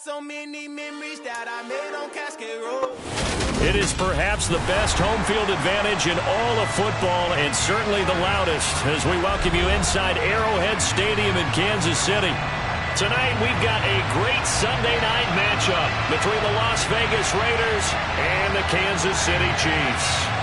so many memories that I made on Cascade Road. It is perhaps the best home field advantage in all of football, and certainly the loudest, as we welcome you inside Arrowhead Stadium in Kansas City. Tonight we've got a great Sunday night matchup between the Las Vegas Raiders and the Kansas City Chiefs.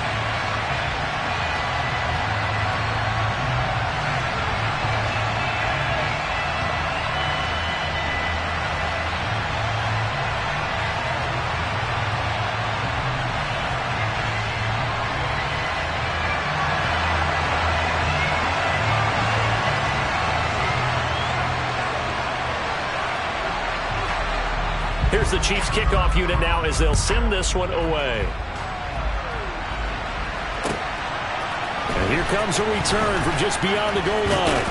Here's the Chiefs kickoff unit now as they'll send this one away. And here comes a return from just beyond the goal line.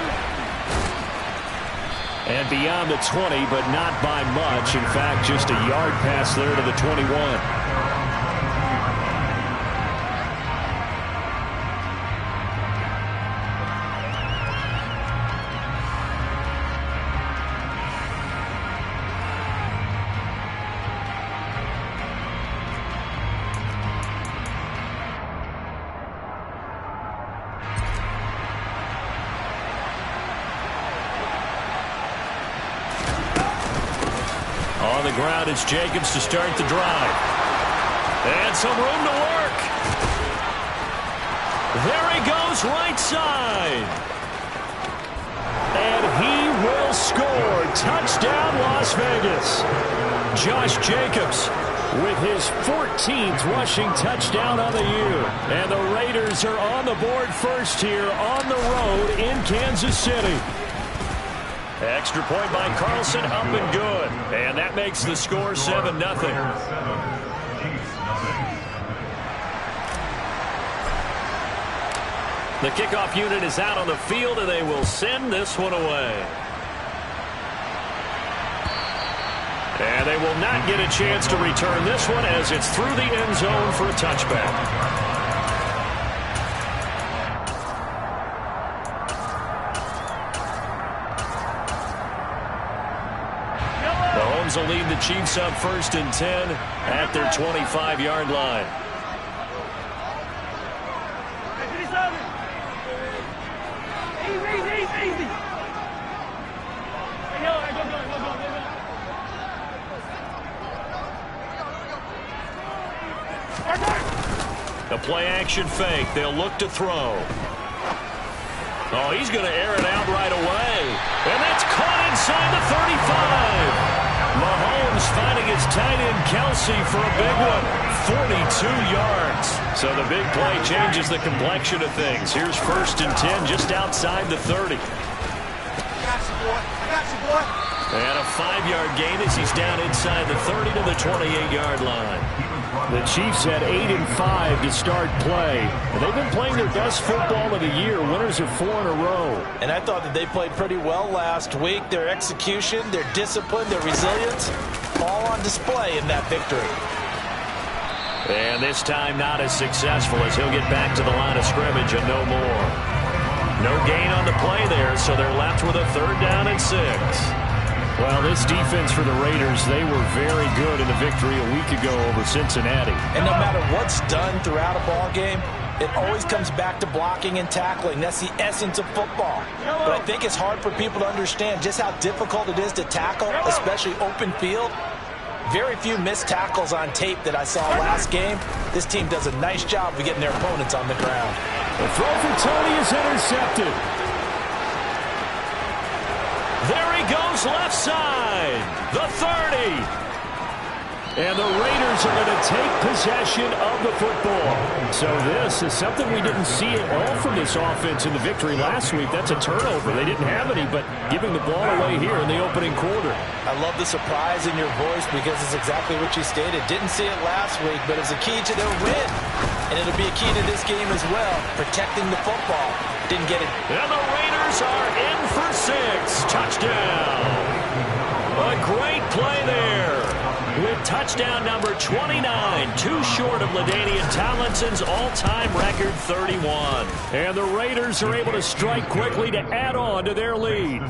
And beyond the 20, but not by much. In fact, just a yard pass there to the 21. On the ground, it's Jacobs to start the drive. And some room to work. There he goes, right side. And he will score. Touchdown, Las Vegas. Josh Jacobs with his 14th rushing touchdown on the year. And the Raiders are on the board first here on the road in Kansas City. Extra point by Carlson, up and good. And that makes the score 7-0. The kickoff unit is out on the field, and they will send this one away. And they will not get a chance to return this one as it's through the end zone for a touchback. Will lead the Chiefs up 1st and 10 at their 25-yard line. The play-action fake. They'll look to throw. Oh, he's going to air it out right away. And that's caught inside the 35. Mahomes finding his tight end Kelsey for a big one. 42 yards. So the big play changes the complexion of things. Here's 1st and 10 just outside the 30. I got you, boy. I got you, boy. And a 5-yard gain as he's down inside the 30 to the 28-yard line. The Chiefs had 8 and 5 to start play. And they've been playing their best football of the year. Winners of 4 in a row. And I thought that they played pretty well last week. Their execution, their discipline, their resilience, all on display in that victory. And this time not as successful as he'll get back to the line of scrimmage and no more. No gain on the play there, so they're left with a 3rd down and 6. Well, this defense for the Raiders, they were very good in the victory a week ago over Cincinnati. And no matter what's done throughout a ball game, it always comes back to blocking and tackling. That's the essence of football. But I think it's hard for people to understand just how difficult it is to tackle, especially open field. Very few missed tackles on tape that I saw last game. This team does a nice job of getting their opponents on the ground. The throw for Tony is intercepted. There he goes, left side, the 30. And the Raiders are going to take possession of the football. So this is something we didn't see at all from this offense in the victory last week. That's a turnover. They didn't have any, but giving the ball away here in the opening quarter. I love the surprise in your voice because it's exactly what you stated. Didn't see it last week, but it's a key to their win. And it'll be a key to this game as well, protecting the football. Didn't get it. And the Raiders are in for 6. Touchdown. A great play there. with touchdown number 29, too short of LaDainian Tomlinson's all-time record 31. And the Raiders are able to strike quickly to add on to their lead.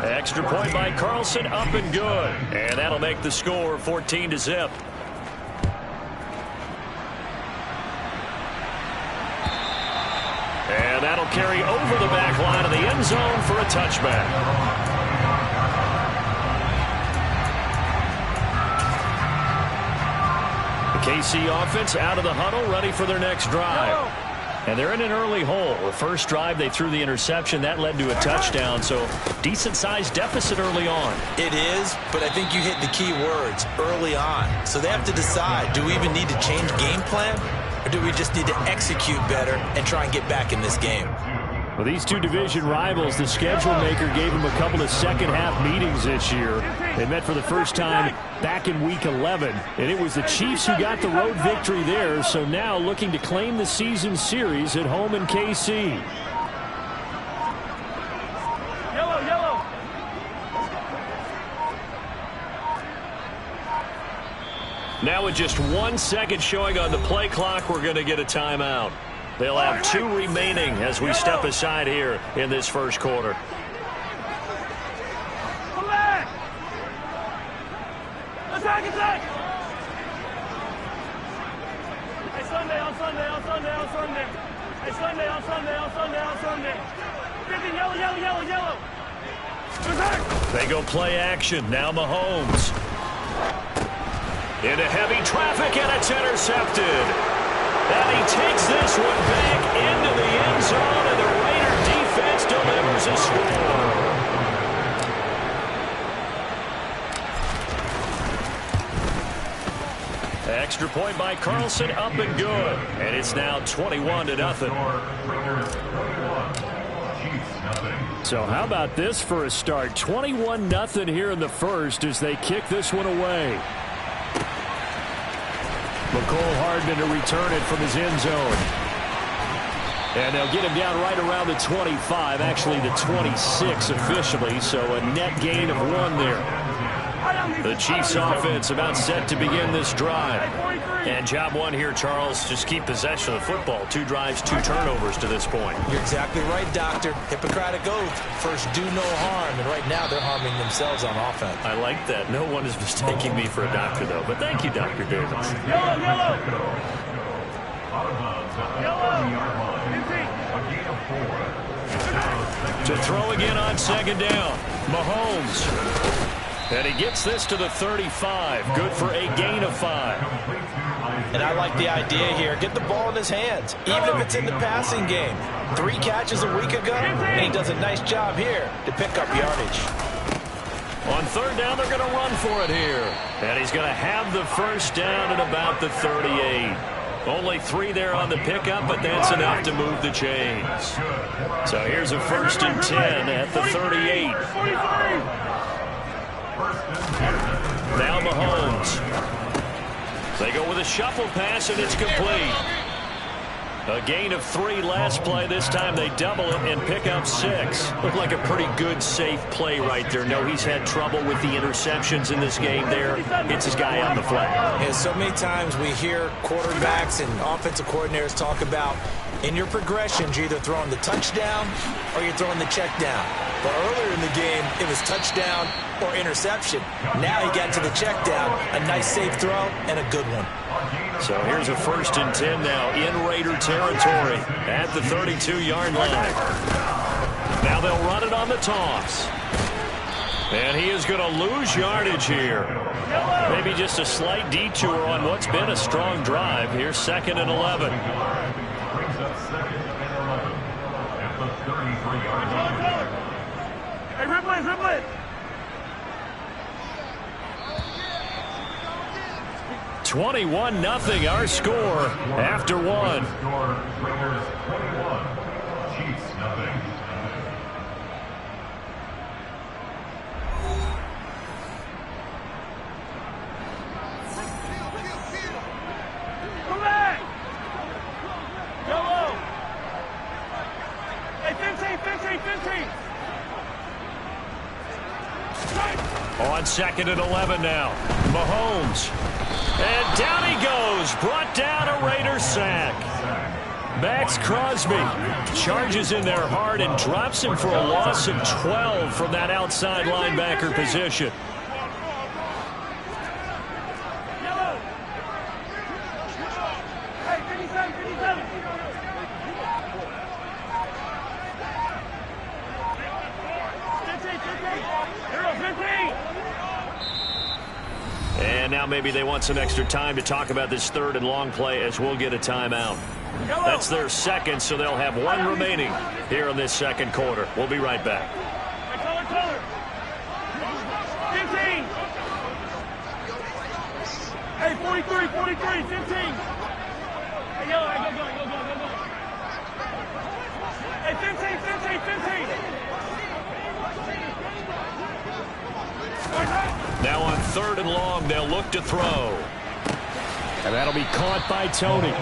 Extra point by Carlson, up and good. And that'll make the score 14-0. And that'll carry over the back line of the end zone for a touchback. KC offense out of the huddle, ready for their next drive. And they're in an early hole. The first drive, they threw the interception. That led to a touchdown, so decent-sized deficit early on. It is, but I think you hit the key words, early on. So they have to decide, do we even need to change game plan, or do we just need to execute better and try and get back in this game? Well, these two division rivals, the schedule maker gave them a couple of second-half meetings this year. They met for the first time back in Week 11, and it was the Chiefs who got the road victory there, so now looking to claim the season series at home in KC. Yellow. Now with just 1 second showing on the play clock, we're going to get a timeout. They'll have 2 remaining as we step aside here in this first quarter. Come back! Attack! Hey, Sunday. Hey, Sunday. 50, yellow. Attack! They go play action. Now Mahomes. Into heavy traffic, and it's intercepted. And he takes this one back into the end zone, and the Raider defense delivers a score. Extra point by Carlson, up and good. And it's now 21-0. So how about this for a start? 21-0 here in the first as they kick this one away. McCole Hardman to return it from his end zone. And they'll get him down right around the 25, actually the 26 officially, so a net gain of 1 there. The Chiefs offense about set to begin this drive. And job 1 here, Charles, just keep possession of the football. 2 drives, 2 turnovers to this point. You're exactly right, Doctor. Hippocratic oath. First, do no harm. And right now, they're harming themselves on offense. I like that. No one is mistaking me for a doctor, though. But thank you, Dr. Davis. Yellow. To throw again on second down. Mahomes. And he gets this to the 35. Good for a gain of 5. And I like the idea here. Get the ball in his hands, even if it's in the passing game. 3 catches a week ago, and he does a nice job here to pick up yardage. On third down, they're going to run for it here. And he's going to have the first down at about the 38. Only 3 there on the pickup, but that's enough to move the chains. So here's a 1st and 10 at the 38. Now Mahomes. They go with a shuffle pass, and it's complete. A gain of 3 last play. This time they double it and pick up 6. Looked like a pretty good, safe play right there. No, he's had trouble with the interceptions in this game there. Hits his guy on the flat. And so many times we hear quarterbacks and offensive coordinators talk about in your progressions, you're either throwing the touchdown or you're throwing the check down. But earlier in the game, it was touchdown or interception. Now he got to the check down, a nice safe throw, and a good one. So here's a 1st and 10 now in Raider territory at the 32-yard line. Now they'll run it on the toss. And he is going to lose yardage here. Maybe just a slight detour on what's been a strong drive. Here's 2nd and 11. Hey, dribble it. 21-0 our score after 1. Come back. Yellow. Hey, 15. On 2nd and 11 now. Mahomes. And down he goes. Brought down a Raiders sack. Max Crosby charges in there hard and drops him for a loss of 12 from that outside linebacker position. And now maybe they want some extra time to talk about this 3rd and long play as we'll get a timeout. That's their 2nd, so they'll have 1 remaining here in this 2nd quarter. We'll be right back. 15. Hey, 43, 43, 15. Hey, go. Hey, 15, 15, 15. Now on 3rd and long, they'll look to throw. And that'll be caught by Tony.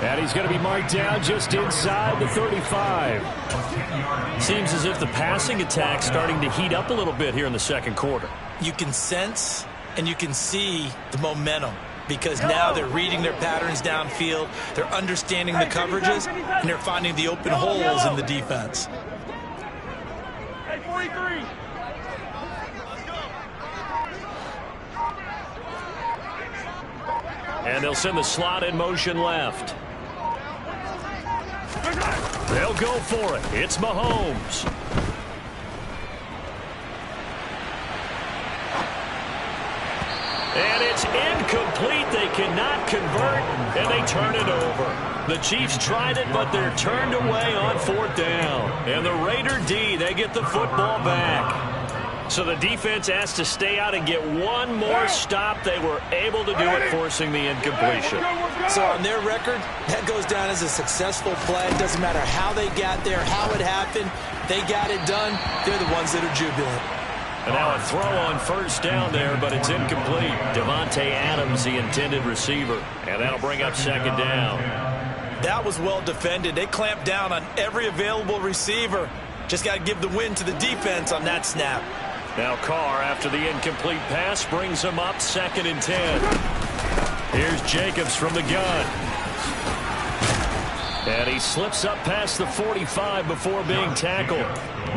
And he's going to be marked down just inside the 35. Seems as if the passing attack's starting to heat up a little bit here in the 2nd quarter. You can sense and you can see the momentum because now they're reading their patterns downfield, they're understanding the coverages, and they're finding the open holes in the defense. Hey, 43. And they'll send the slot in motion left. They'll go for it. It's Mahomes. And it's incomplete. They cannot convert, and they turn it over. The Chiefs tried it, but they're turned away on 4th down. And the Raider D, they get the football back. So the defense asked to stay out and get one more stop. They were able to do it, forcing the incompletion. So on their record, that goes down as a successful play. It doesn't matter how they got there, how it happened. They got it done. They're the ones that are jubilant. And now a throw on 1st down there, but it's incomplete. Devontae Adams, the intended receiver. And that'll bring up 2nd down. That was well defended. They clamped down on every available receiver. Just got to give the win to the defense on that snap. Now Carr, after the incomplete pass, brings him up 2nd and 10. Here's Jacobs from the gun. And he slips up past the 45 before being tackled.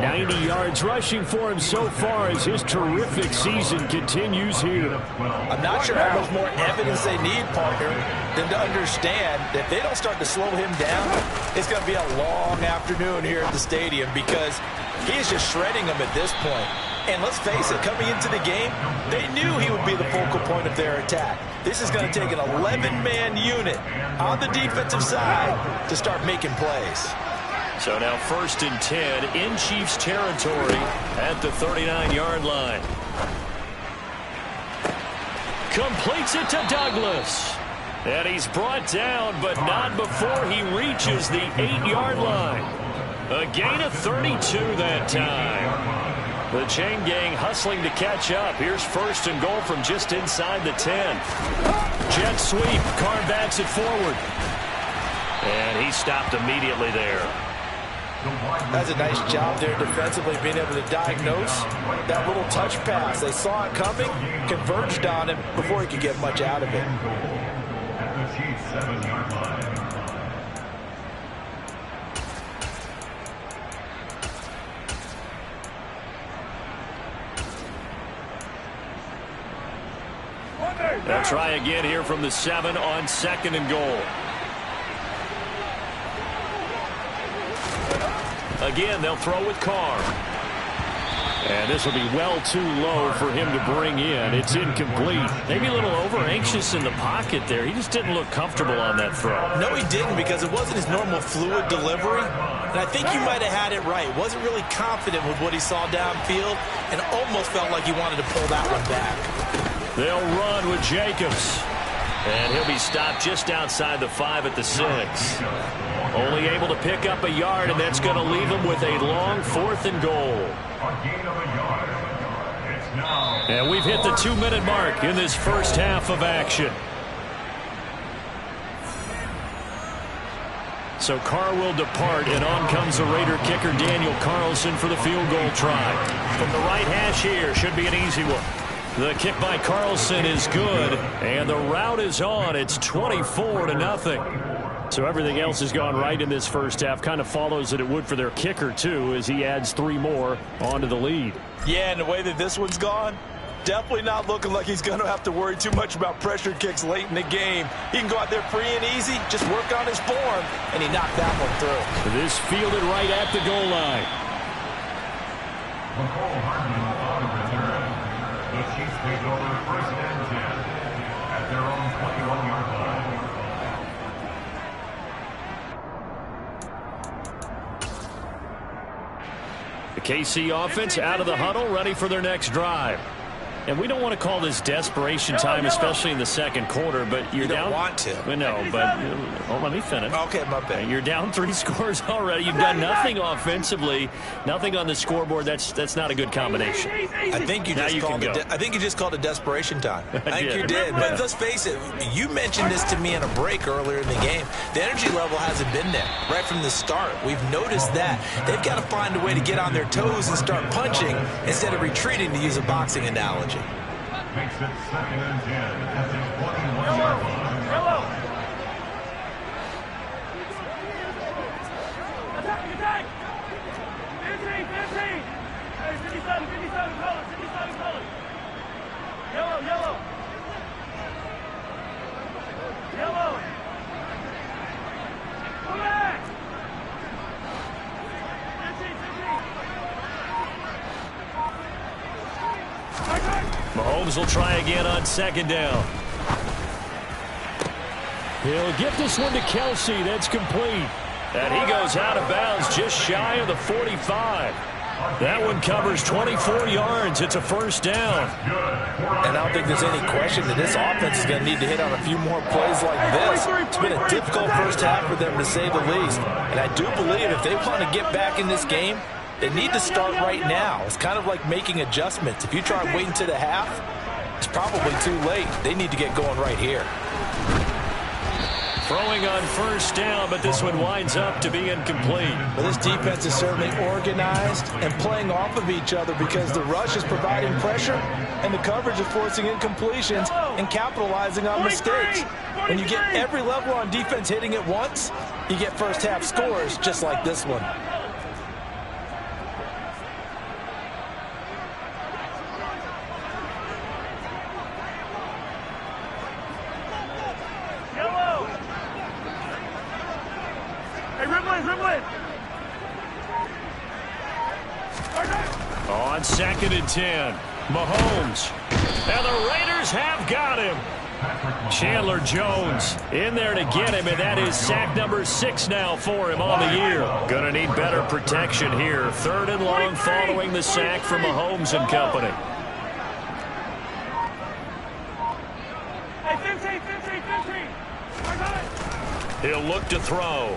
90 yards rushing for him so far as his terrific season continues here. I'm not sure how much more evidence they need, partner, than to understand that if they don't start to slow him down, it's going to be a long afternoon here at the stadium because he is just shredding them at this point. And let's face it, coming into the game, they knew he would be the focal point of their attack. This is going to take an 11-man unit on the defensive side to start making plays. So now 1st and 10 in Chiefs territory at the 39-yard line. Completes it to Douglas. And he's brought down, but not before he reaches the 8-yard line. A gain of 32 that time. The chain gang hustling to catch up. Here's 1st and goal from just inside the 10. Jet sweep. Carr backs it forward. And he stopped immediately there. That's a nice job there defensively, being able to diagnose that little touch pass. They saw it coming, converged on him before he could get much out of it. They'll try again here from the 7 on 2nd and goal. Again, they'll throw with Carr. And this will be well too low for him to bring in. It's incomplete. Maybe a little over-anxious in the pocket there. He just didn't look comfortable on that throw. No, he didn't, because it wasn't his normal fluid delivery. And I think you might have had it right. Wasn't really confident with what he saw downfield and almost felt like he wanted to pull that one back. They'll run with Jacobs. And he'll be stopped just outside the 5 at the 6. Only able to pick up a yard, and that's going to leave him with a long 4th and goal. And we've hit the 2-minute mark in this first half of action. So Carr will depart, and on comes the Raider kicker Daniel Carlson for the field goal try. From the right hash here, should be an easy one. The kick by Carlson is good, and the route is on. It's 24-0. So everything else has gone right in this first half. Kind of follows that it would for their kicker, too, as he adds 3 more onto the lead. Yeah, and the way that this one's gone, definitely not looking like he's going to have to worry too much about pressure kicks late in the game. He can go out there free and easy, just work on his form, and he knocked that one through. This fielded right at the goal line. The Chiefs take over 1st and 10 at their own 21-yard line. The KC offense out of the huddle, ready for their next drive. And we don't want to call this desperation time, especially in the second quarter, but you're down. You don't want to. No, but let me finish. Okay, my bad. You're down 3 scores already. You've done nothing offensively, nothing on the scoreboard. That's not a good combination. I think you just called it desperation time. I think you did. But let's face it, you mentioned this to me in a break earlier in the game. The energy level hasn't been there right from the start. We've noticed that. They've got to find a way to get on their toes and start punching instead of retreating, to use a boxing analogy. Makes it 2nd and 10 at the 21-yard line. Yellow. Attack, attack. 15. Hey, 57, color, Yellow. Come back. 15. Mahomes will try again on 2nd down. He'll get this one to Kelsey. That's complete. And he goes out of bounds just shy of the 45. That one covers 24 yards. It's a 1st down. And I don't think there's any question that this offense is going to need to hit on a few more plays like this. It's been a difficult first half for them, to say the least. And I do believe if they want to get back in this game, they need to start right now. It's kind of like making adjustments. If you try and wait until the half, it's probably too late. They need to get going right here. Throwing on 1st down, but this one winds up to be incomplete. Well, this defense is certainly organized and playing off of each other because the rush is providing pressure and the coverage is forcing incompletions and capitalizing on mistakes. When you get every level on defense hitting at once, you get first half scores just like this one. On 2nd and 10, Mahomes. And the Raiders have got him. Chandler Jones in there to get him, and that is sack number 6 now for him on the year. Going to need better protection here. 3rd and long following the sack from Mahomes and company. Hey, 15. He'll look to throw.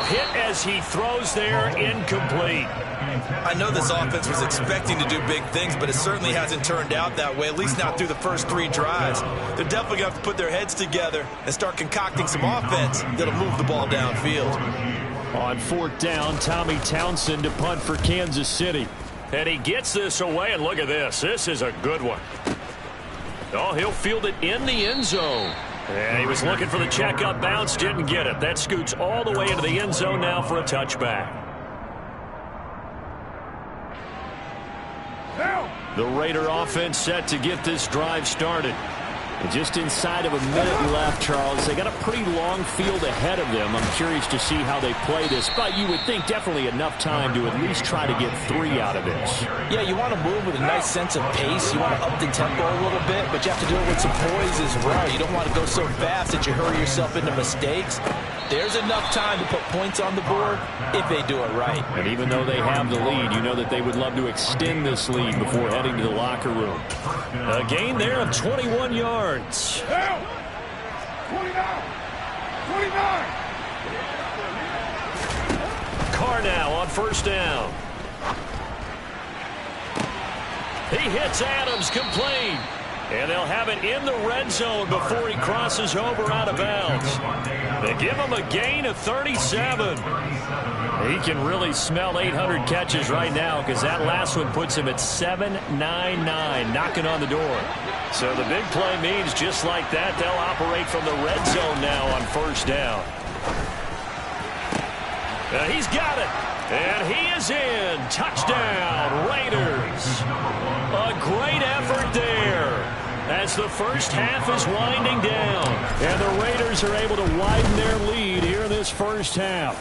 Hit as he throws there, incomplete. I know this offense was expecting to do big things, but it certainly hasn't turned out that way, at least not through the first 3 drives. They're definitely going to have to put their heads together and start concocting some offense that'll move the ball downfield. On 4th down, Tommy Townsend to punt for Kansas City. And he gets this away, and look at this. This is a good one. Oh, he'll field it in the end zone. And he was looking for the checkup bounce, didn't get it. That scoots all the way into the end zone now for a touchback. The Raider offense set to get this drive started. And just inside of a minute left, Charles. They got a pretty long field ahead of them. I'm curious to see how they play this, but you would think definitely enough time to at least try to get 3 out of this. Yeah, you want to move with a nice sense of pace. You want to up the tempo a little bit, but you have to do it with some poise as well. You don't want to go so fast that you hurry yourself into mistakes. There's enough time to put points on the board if they do it right. And even though they have the lead, you know that they would love to extend this lead before heading to the locker room. A gain there of 21 yards. 29. Carr now on 1st down. He hits Adams, complete. And they'll have it in the red zone before he crosses over out of bounds. They give him a gain of 37. He can really smell 800 catches right now because that last one puts him at 799, knocking on the door. So the big play means just like that, they'll operate from the red zone now on first down. He's got it. And he is in. Touchdown, Raiders. A great effort there as the first half is winding down. And the Raiders are able to widen their lead here in this first half.